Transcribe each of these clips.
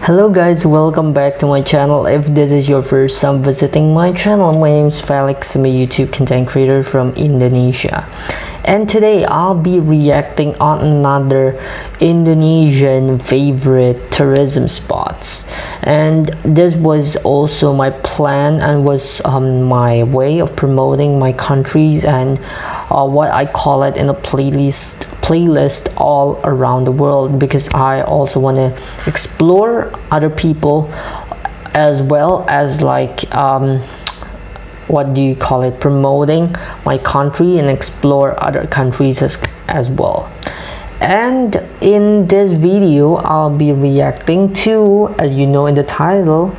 Hello guys, welcome back to my channel. If this is your first time visiting my channel, my name is Felix. I'm a YouTube content creator from Indonesia. And today I'll be reacting on another Indonesian favorite tourism spots. And this was also my plan and was my way of promoting my countries and what I call it in a playlist all around the world, because I also want to explore other people as well as what do you call it, promoting my country and explore other countries as well. And in this video I'll be reacting to, as you know in the title,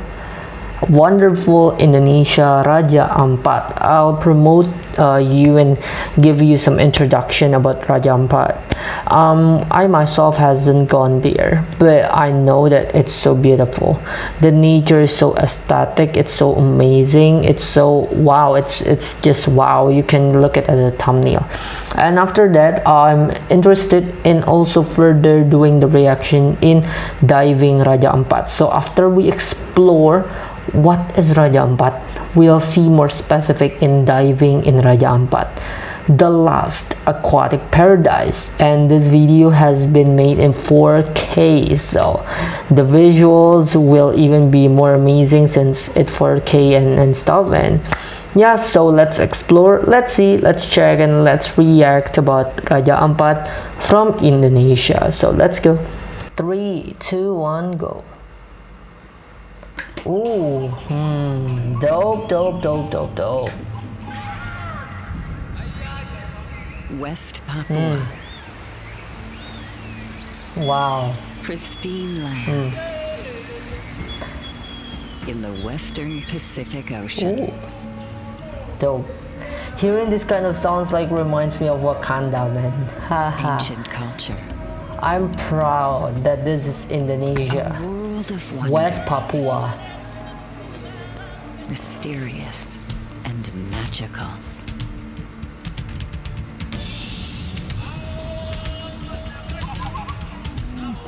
wonderful Indonesia, Raja Ampat. I'll promote you and give you some introduction about Raja Ampat. I myself hasn't gone there, but I know that it's so beautiful. The nature is so aesthetic, it's so amazing, it's so wow, it's just wow. You can look at the thumbnail. And after that, I'm interested in also further doing the reaction in diving Raja Ampat. So after we explore what is Raja Ampat, we'll see more specific in diving in Raja Ampat, the last aquatic paradise. And this video has been made in 4K, so the visuals will even be more amazing since it's 4K and stuff. And yeah, so let's explore, let's see, let's check, and let's react about Raja Ampat from Indonesia. So let's go. 3, 2, 1, go. Ooh, dope. West Papua. Wow. Pristine land. In the western Pacific Ocean. Ooh. Dope. Hearing this kind of sounds reminds me of Wakanda, man. Haha. Ancient culture. I'm proud that this is Indonesia. A world of wonders. West Papua. Mysterious and magical.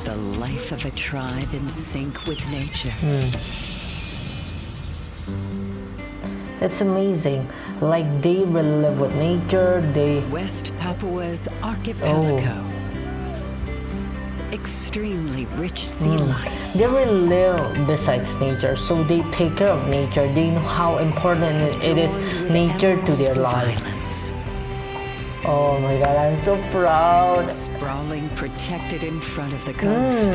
The life of a tribe in sync with nature. It's amazing. They really live with nature. West Papua's archipelago. Extremely rich sea life. They really live besides nature, so they take care of nature. They know how important it is, nature to their life. Islands. Oh my god, I'm so proud. Sprawling, protected in front of the coast.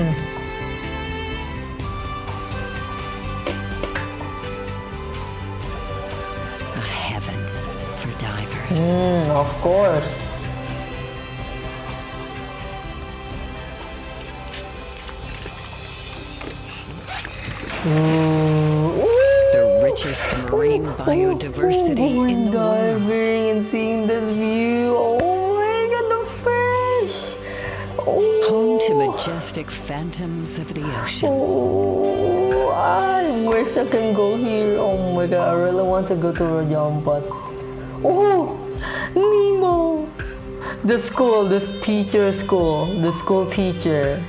A heaven for divers. Of course. The richest marine biodiversity in the world. Diving and seeing this view. Oh my god, the fish. Home to majestic phantoms of the ocean. Oh, I wish I can go here. Oh my god, I really want to go to Raja Ampat. Oh, Nemo. The school, the school teacher.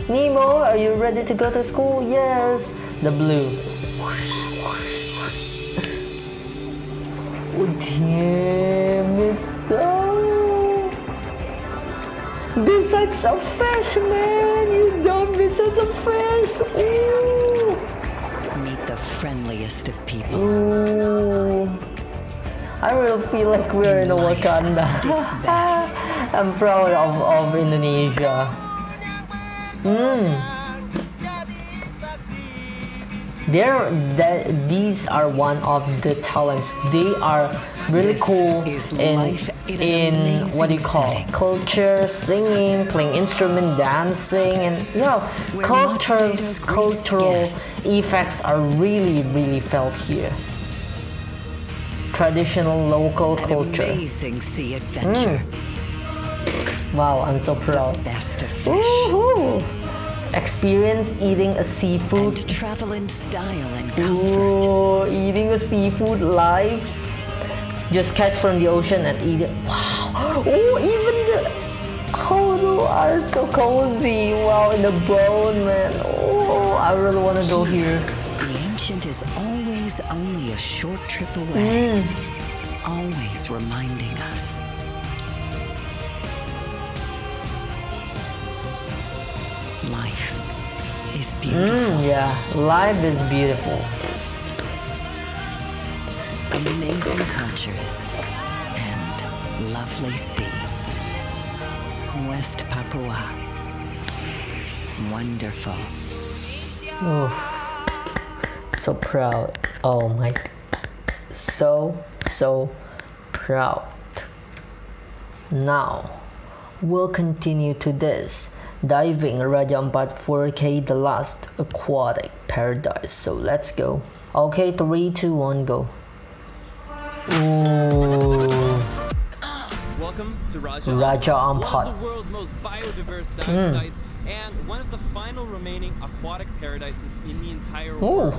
Nemo, are you ready to go to school? Yes. The blue. Oh damn, it's dope. Besides a fish, man. You dumb besides a fish. Ooh. Meet the friendliest of people. Ooh. I really feel like we're in a Wakanda. I'm proud of Indonesia. These are one of the talents. They are really cool in what do you call culture, singing, playing instrument, dancing, and cultural effects are really felt here. Traditional local culture. Amazing sea adventure. Wow, I'm so proud. The best of fish. Woohoo! Experience eating a seafood. And travel in style and comfort. Ooh, eating a seafood live. Just catch from the ocean and eat it. Wow! Oh, even the... Oh no, are so cozy. Wow, in the boat, man. Oh, I really want to go here. The ancient is always only a short trip away, always reminding us. Life is beautiful. Yeah, life is beautiful. Amazing cultures and lovely sea. West Papua. Wonderful. Oh, so proud. Oh my, so proud. Now we'll continue to this diving Raja Ampat 4K, the last aquatic paradise. So let's go. Okay, 3, 2, 1, go. Ooh. Welcome to Raja Raja Ampat. One of the world's most biodiverse dive sites and one of the final remaining aquatic paradises in the entire world.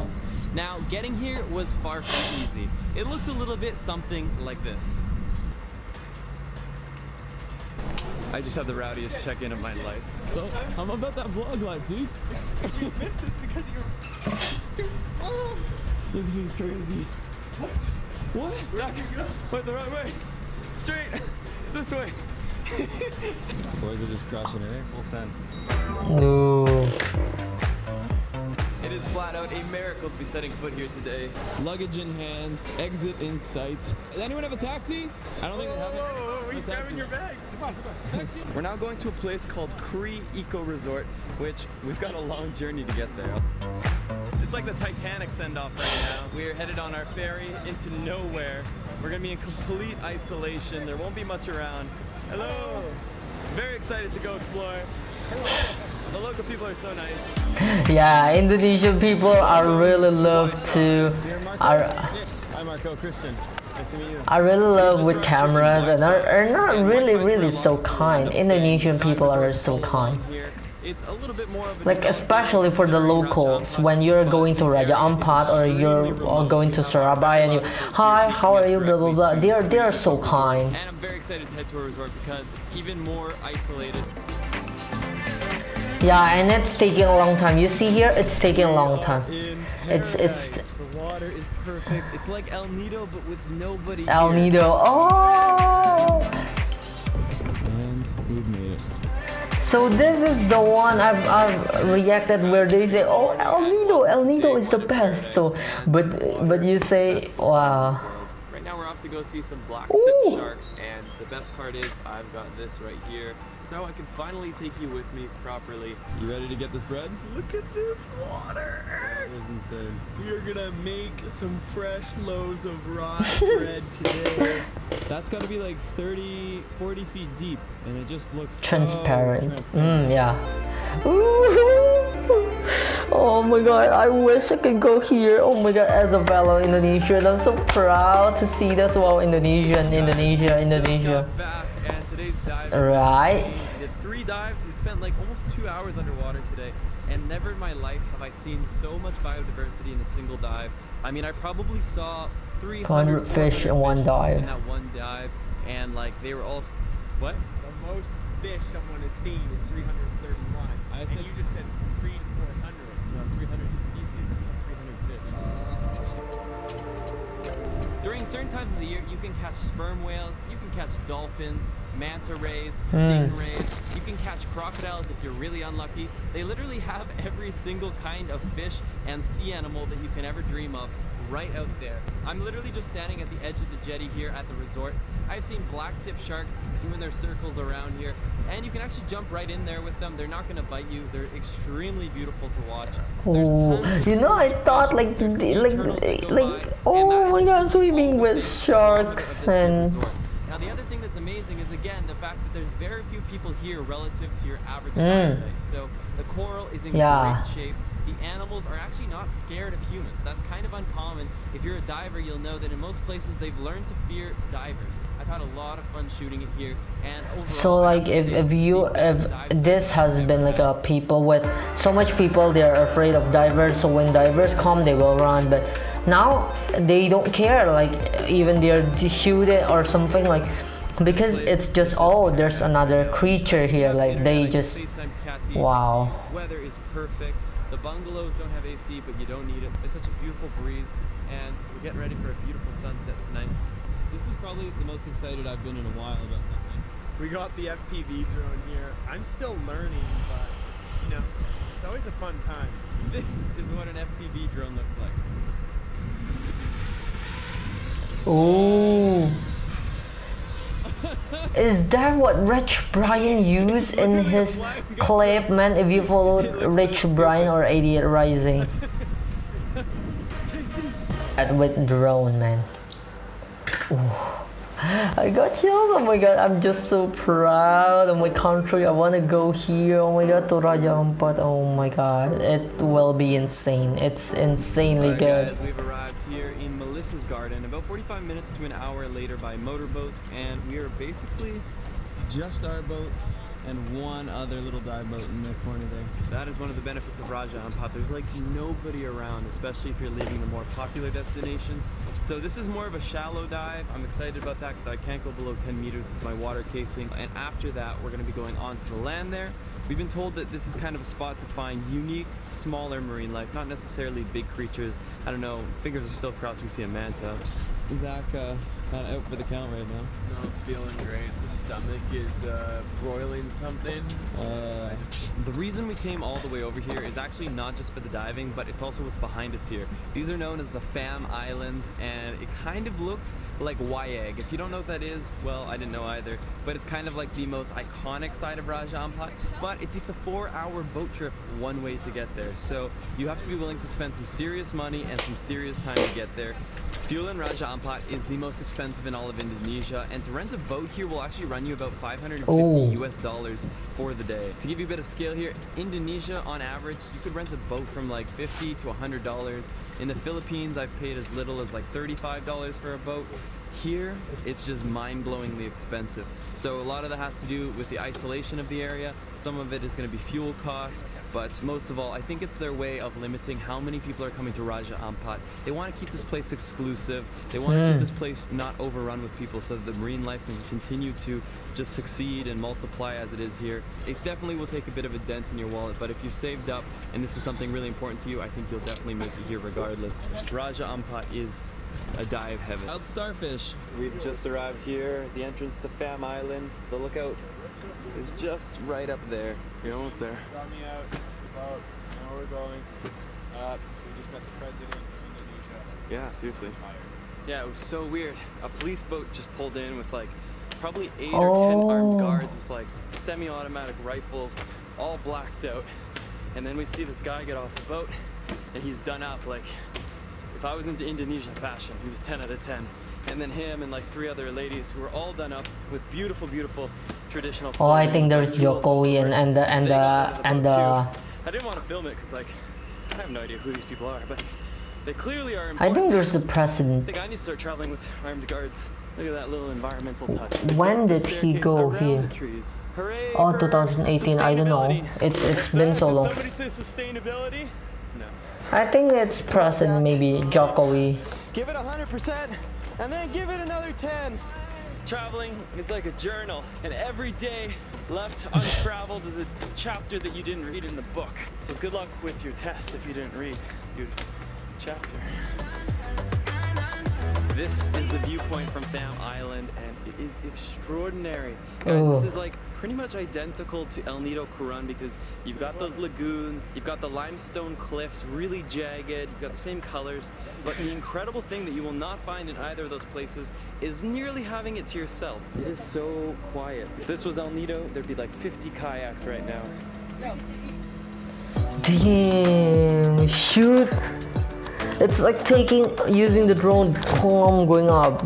Now, getting here was far from easy. It looked a little bit something like this. I just had the rowdiest check-in of my life. So, I'm about that vlog life, dude. You missed this because you're... This is crazy. What? Zach, went the right way. Straight. It's this way. Boys are just crushing it, eh? Full send. No. It is flat out a miracle to be setting foot here today. Luggage in hand, exit in sight. Does anyone have a taxi? I don't think they have it. Whoa, he's grabbing your bag. Come on, taxi. We're now going to a place called Cree Eco Resort, which we've got a long journey to get there. It's like the Titanic send-off right now. We're headed on our ferry into nowhere. We're gonna be in complete isolation. There won't be much around. Hello! Very excited to go explore. Hello. The local people are so nice. Yeah, Indonesian people are really love to. Hi Marco, Christian. Nice to meet you. I really love with cameras and are not really so kind. Indonesian people are so kind. It's a little bit more of a Like especially for the locals, when you're going to Raja Ampat or you're going to Surabaya and you, hi, how are you, blah blah blah. They are so kind. And I'm very excited to head to a resort because it's even more isolated. Yeah, and it's taking a long time. You see here, it's taking a long time. It's The water is perfect. It's like El Nido but with nobody El here. Nido. Oh. And we've made it. So this is the one I've reacted where they say, oh, El Nido is the best. So, but you say, wow. Right now we're off to go see some black Ooh. tip sharks, and the best part is I've got this right here, so I can finally take you with me properly. You ready to get this bread? Look at this water! That was insane. We are gonna make some fresh loaves of rye bread today. That's gotta be like 30, 40 feet deep, and it just looks Transparent. so transparent. Yeah. Ooh. Oh my god, I wish I could go here. Oh my god, as a fellow Indonesian, I'm so proud to see this. Wow, Indonesia. Back, and today's dive. Right. We did 3 dives. We spent like almost 2 hours underwater today, and never in my life have I seen so much biodiversity in a single dive. I mean, I probably saw 200 fish in one dive. In that one dive, and like they were all. What? The most fish someone has seen is 331. I And said you just said 3 to 400. no, 300 species, 300 fish. During certain times of the year, you can catch sperm whales, you can catch dolphins, manta rays, stingrays, you can catch crocodiles if you're really unlucky. They literally have every single kind of fish and sea animal that you can ever dream of right out there. I'm literally just standing at the edge of the jetty here at the resort. I've seen black tip sharks doing their circles around here, and you can actually jump right in there with them. They're not going to bite you. They're extremely beautiful to watch. Oh, you know, I thought like, oh my god, swimming with sharks and. Now the other thing that's amazing is again the fact that there's very few people here relative to your average dive site. So the coral is in great shape. The animals are actually not scared of humans. That's kind of uncommon. If you're a diver, you'll know that in most places they've learned to fear divers. I've had a lot of fun shooting it here, and overall, So like if this has been like a people with so much people, they're afraid of divers, so when divers come they will run, but now they don't care, like even they're shoot it or something, like Because it's just, oh, there's another creature here, like they just, wow. Weather is perfect. The bungalows don't have AC, but you don't need it. It's such a beautiful breeze, and we're getting ready for a beautiful sunset tonight. This is probably the most excited I've been in a while about something. We got the FPV drone here. I'm still learning, but you know, it's always a fun time. This is what an FPV drone looks like. Oh. Is that what Rich Brian used in his clip, man? If you follow Rich Brian or Idiot Rising. With drone, man. Ooh. I got chills. Oh my god, I'm just so proud of my country. I want to go here. Oh my god, to Raja Ampat. Oh my god, it will be insane. It's insanely good. Guys, we've arrived here in Melissa's garden about 45 minutes to an hour later by motorboat, and we are basically just our boat and one other little dive boat in the corner there. That is one of the benefits of Raja Ampat. There's like nobody around, especially if you're leaving the more popular destinations. So this is more of a shallow dive. I'm excited about that because I can't go below 10 meters with my water casing. And after that, we're going to be going onto the land there. We've been told that this is kind of a spot to find unique, smaller marine life, not necessarily big creatures. I don't know, fingers are still crossed we see a manta. Zach kind of out for the count right now. No, feeling great. The stomach is broiling something. The reason we came all the way over here is actually not just for the diving, but it's also what's behind us here. These are known as the Fam Islands, and it kind of looks like Wayag. If you don't know what that is, well, I didn't know either, but it's kind of like the most iconic side of Raja Ampat, but it takes a 4-hour boat trip one way to get there. So you have to be willing to spend some serious money and some serious time to get there. Fuel in Raja Ampat is the most expensive in all of Indonesia, and to rent a boat here will actually run you about $550 US for the day. To give you a bit of scale here, Indonesia on average, you could rent a boat from like $50 to $100. In the Philippines, I've paid as little as like $35 for a boat. Here, it's just mind-blowingly expensive. So a lot of that has to do with the isolation of the area. Some of it is going to be fuel costs, but most of all, I think it's their way of limiting how many people are coming to Raja Ampat. They want to keep this place exclusive. They want to keep this place not overrun with people so that the marine life can continue to just succeed and multiply as it is here. It definitely will take a bit of a dent in your wallet, but if you've saved up and this is something really important to you, I think you'll definitely make it here regardless. Raja Ampat is a dive heaven. Wild starfish. So we've just arrived here at the entrance to Fam Island. The lookout is just right up there. You're almost there. Got me out. About, you know where we're going. We just met the president of Indonesia. Yeah, seriously. Yeah, it was so weird. A police boat just pulled in with like probably 8 or 10 armed guards with like semi-automatic rifles, all blacked out. And then we see this guy get off the boat and he's done up like, if I was into Indonesian fashion, he was 10 out of 10. And then him and like 3 other ladies who were all done up with beautiful, beautiful traditional clothing. Oh, I think there's Jokowi and the I didn't want to film it because like I have no idea who these people are, but they clearly are important. I think there's the I president. think I need to start traveling with armed guards. Look at that little environmental touch. When did he go here? Hooray Oh, for 2018. I don't know. sustainability. It's been so long. Somebody say sustainability? No. I think it's president, maybe Jokowi. Give it 100% and then give it another 10. Traveling is like a journal, and every day left untraveled is a chapter that you didn't read in the book. So good luck with your test if you didn't read your chapter. This is the viewpoint from Fam Island, and it is extraordinary. Guys, this is like pretty much identical to El Nido Quran because you've got those lagoons, you've got the limestone cliffs, really jagged, you've got the same colors, but the incredible thing that you will not find in either of those places is nearly having it to yourself. It is so quiet. If this was El Nido, there'd be like 50 kayaks right now. Damn, shoot. It's like using the drone, boom, going up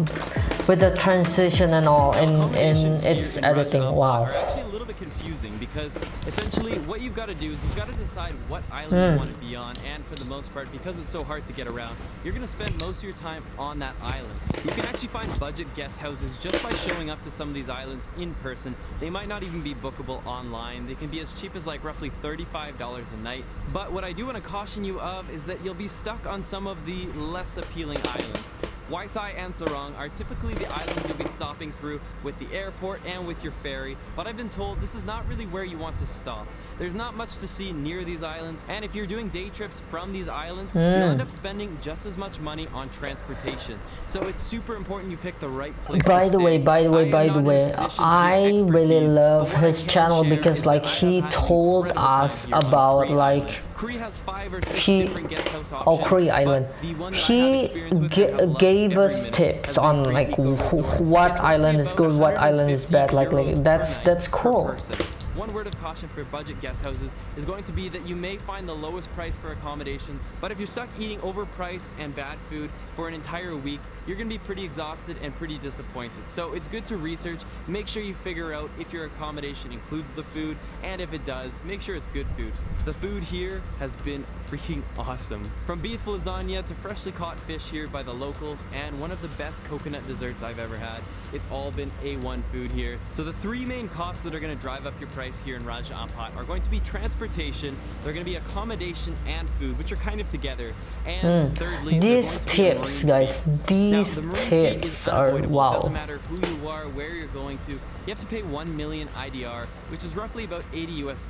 with the transition and all in its editing. Wow. Actually a little bit confusing because essentially what you've got to do is you've got to decide what island you want to be on, and for the most part, because it's so hard to get around, you're going to spend most of your time on that island. You can actually find budget guest houses just by showing up to some of these islands in person. They might not even be bookable online. They can be as cheap as like roughly $35 a night. But what I do want to caution you of is that you'll be stuck on some of the less appealing islands. Waisai and Sarong are typically the islands you'll be stopping through with the airport and with your ferry, but I've been told this is not really where you want to stop. There's not much to see near these islands, and if you're doing day trips from these islands, you'll end up spending just as much money on transportation. So it's super important you pick the right place By to the way, stay. by the way, I am by not the in a way, position to give I really expertise, love but what I his can channel share because is like that he I've had an told incredible time us here on about Cree like Island. Cree has 5 or 6 he different guest house oh options, Cree but Island. the one that I have He experience with and have loved gave every us minute tips has been on Great like Eco Resort. what It's roughly island is about good, what island is 150 bad. Like euros that's per night per cool. person. One word of caution for budget guest houses is going to be that you may find the lowest price for accommodations, but if you're stuck eating overpriced and bad food for an entire week, you're going to be pretty exhausted and pretty disappointed. So it's good to research, make sure you figure out if your accommodation includes the food, and if it does, make sure it's good food. The food here has been freaking awesome. From beef lasagna to freshly caught fish here by the locals, and one of the best coconut desserts I've ever had. It's all been A1 food here. So the 3 main costs that are going to drive up your price here in Raja Ampat are going to be transportation, they're going to be accommodation and food, which are kind of together. And thirdly, These tips, guys, these tips are wow. It doesn't matter who you are, where you're going to. You have to pay 1 million IDR, which is roughly about $80 US.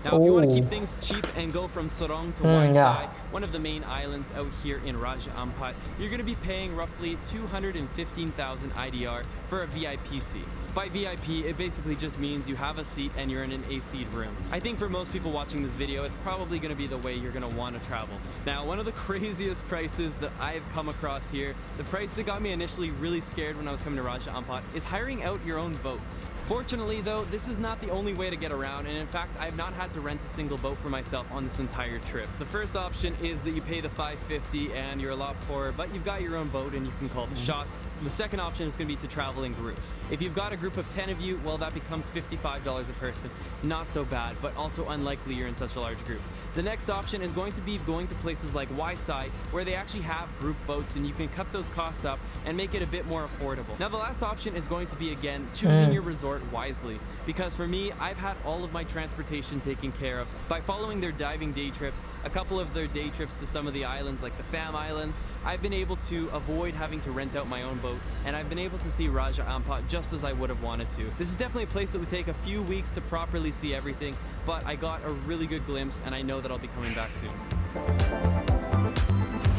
Now, if you want to keep things cheap and go from Sorong to Waisai, one of the main islands out here in Raja Ampat, you're going to be paying roughly 215,000 IDR for a VIP seat. By VIP, it basically just means you have a seat and you're in an AC room. I think for most people watching this video, it's probably going to be the way you're going to want to travel. Now, one of the craziest prices that I've come across here, the price that got me initially really scared when I was coming to Raja Ampat, is hiring out your own boat. Fortunately though, this is not the only way to get around, and in fact I have not had to rent a single boat for myself on this entire trip. The first option is that you pay the $550 and you're a lot poorer, but you've got your own boat and you can call the shots. The second option is going to be to travel in groups. If you've got a group of 10 of you, well, that becomes $55 a person. Not so bad, but also unlikely you're in such a large group. The next option is going to be going to places like Waisai, where they actually have group boats and you can cut those costs up and make it a bit more affordable. Now the last option is going to be, again, choosing your resort wisely, because for me, I've had all of my transportation taken care of by following their diving day trips, a couple of their day trips to some of the islands like the Fam Islands. I've been able to avoid having to rent out my own boat, and I've been able to see Raja Ampat just as I would have wanted to. This is definitely a place that would take a few weeks to properly see everything, but I got a really good glimpse and I know that I'll be coming back soon.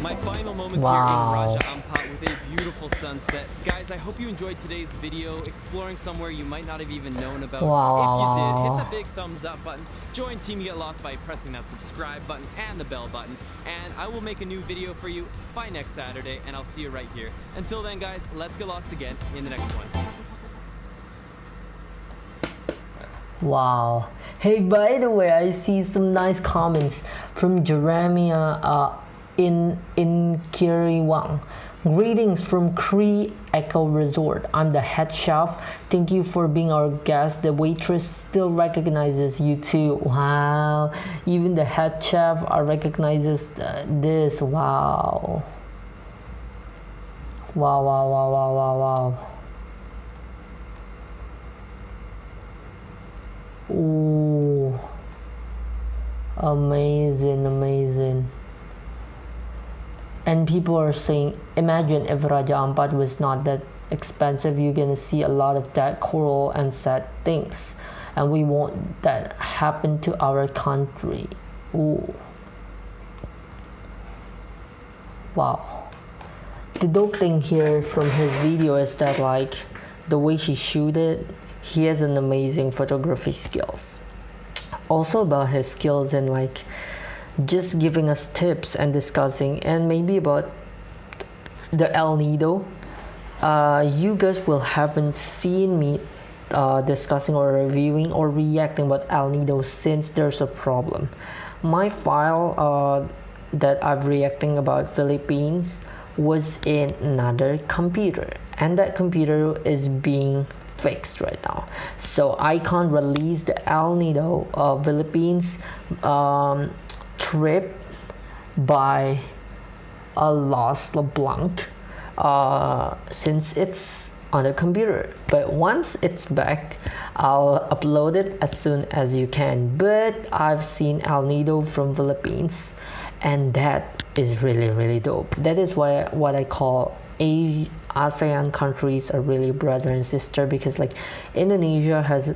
My final moments here in Raja Ampat with a beautiful sunset. Guys, I hope you enjoyed today's video, exploring somewhere you might not have even known about. If you did, hit the big thumbs up button, join Team Get Lost by pressing that subscribe button and the bell button, and I will make a new video for you by next Saturday, and I'll see you right here. Until then, guys, let's get lost again in the next one. Wow. Hey, by the way, I see some nice comments from Jeremiah in Kiriwang. Greetings from Cree Eco Resort. I'm the head chef. Thank you for being our guest. The waitress still recognizes you too. Wow. Even the head chef recognizes this. Wow. Wow, wow, wow, wow, wow, wow. Ooh. Amazing, amazing. And people are saying, imagine if Raja Ampat was not that expensive, you're gonna see a lot of that coral and sad things, and we want that happen to our country. Ooh. Wow. The dope thing here from his video is that like the way he shoot it, he has an amazing photography skills. Also about his skills and like just giving us tips and discussing, and maybe about the El Nido. You guys will haven't seen me discussing or reviewing or reacting about El Nido since there's a problem. My file that I'm reacting about Philippines was in another computer, and that computer is being fixed right now, so I can't release the El Nido Philippines trip by a Lost LeBlanc since it's on the computer. But once it's back, I'll upload it as soon as you can. But I've seen El Nido from Philippines, and that is really, really dope. That is why what I call ASEAN countries are really brother and sister, because like Indonesia has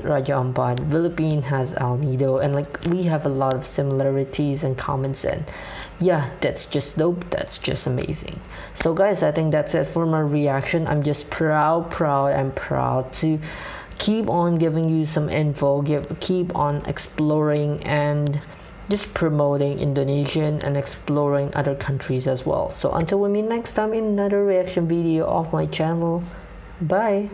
Raja Ampat, Philippines has El Nido, and like we have a lot of similarities and comments, and yeah, that's just dope, that's just amazing. So guys, I think that's it for my reaction. I'm just proud to keep on giving you some info, keep on exploring and just promoting Indonesian and exploring other countries as well. So until we meet next time in another reaction video of my channel, bye.